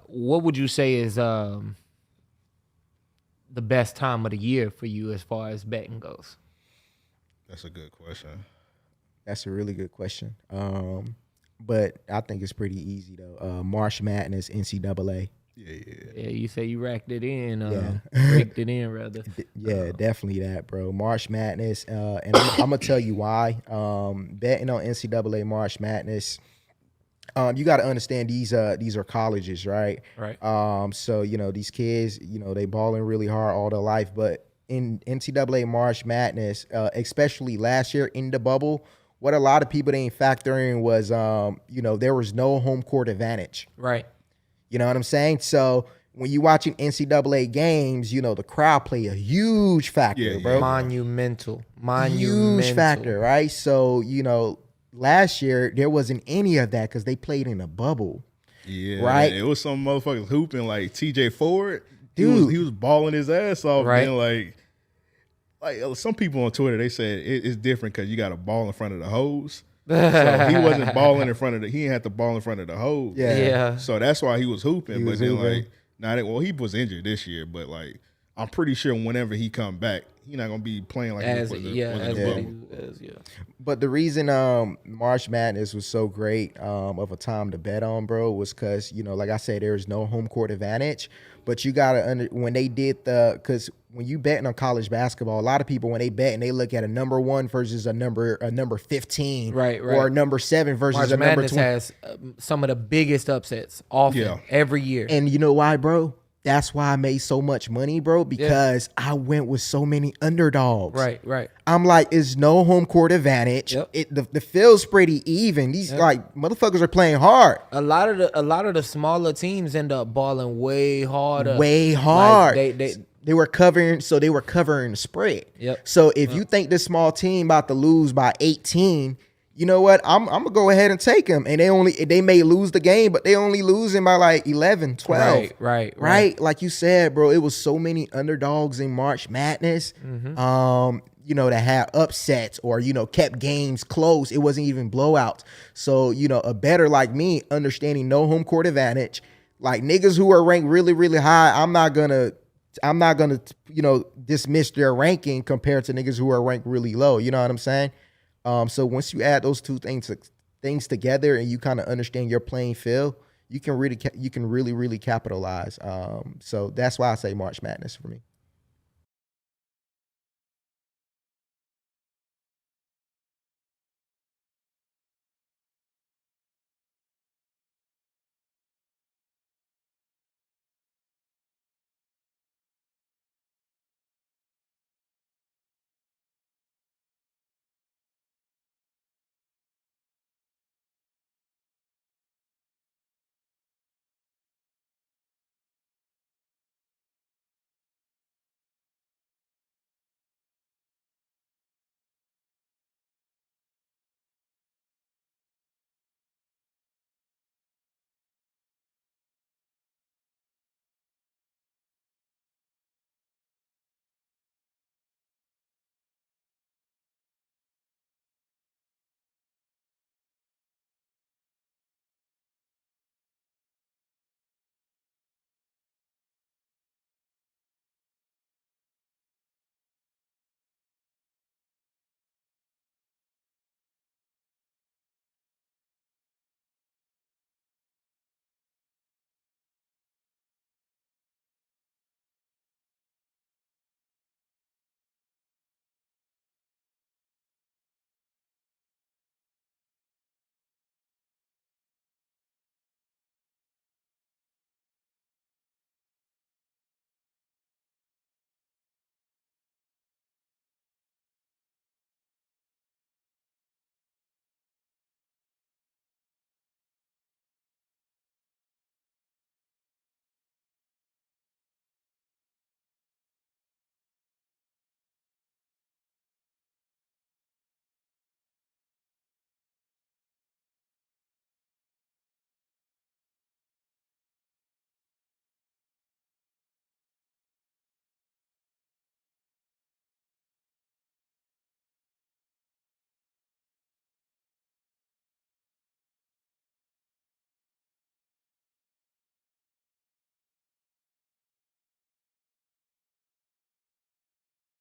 What would you say is the best time of the year for you as far as betting goes? That's a good question. That's a really good question. But I think it's pretty easy though. March Madness, NCAA. Yeah. Yeah, you say you racked it in, Yeah. raked it in rather. Yeah, definitely that, bro. March Madness, and I'm gonna tell you why. Betting on NCAA March Madness, you got to understand these are colleges, right? Right. So these kids, they balling really hard all their life, but in NCAA March Madness, especially last year in the bubble, what a lot of people didn't factor in was, there was no home court advantage. Right. You know what I'm saying? So when you're watching NCAA games, the crowd play a huge factor, bro. Monumental. Huge factor, right? So, last year there wasn't any of that because they played in a bubble. Yeah, right. It was some motherfuckers hooping like T.J. Ford. Dude, he was balling his ass off. Right. Then like some people on Twitter, they said it's different because you got a ball in front of the hose. So he wasn't balling in front of he didn't have to ball in front of the hose. Yeah. So that's why he was hooping. He was then hooping. he was injured this year, but I'm pretty sure whenever he come back, he's not gonna be playing like As he was yeah, as in the what he bubble. was, yeah. But the reason March Madness was so great of a time to bet on, bro, was because, like I said, there is no home court advantage. But you gotta when they did because when you betting on college basketball, a lot of people when they bet and they look at a number 1 versus a number 15, right, or a number 7 versus March a number Madness 20. has some of the biggest upsets often every year. And you know why, bro? That's why I made so much money, bro, because I went with so many underdogs. Right. I'm like, it's no home court advantage. Yep. The field's pretty even. These motherfuckers are playing hard. A lot of the smaller teams end up balling way harder. Way hard. Like they were covering the spread. Yep. So if you think this small team about to lose by 18, you know what? I'm gonna go ahead and take them. And they may lose the game, but they only losing by like 11, 12. Right. Like you said, bro, it was so many underdogs in March Madness. That had upsets or, kept games close. It wasn't even blowouts. So, a bettor like me, understanding no home court advantage, like niggas who are ranked really, really high, I'm not gonna dismiss their ranking compared to niggas who are ranked really low. You know what I'm saying? So once you add those two things together and you kind of understand your playing field, you can really capitalize. So that's why I say March Madness for me.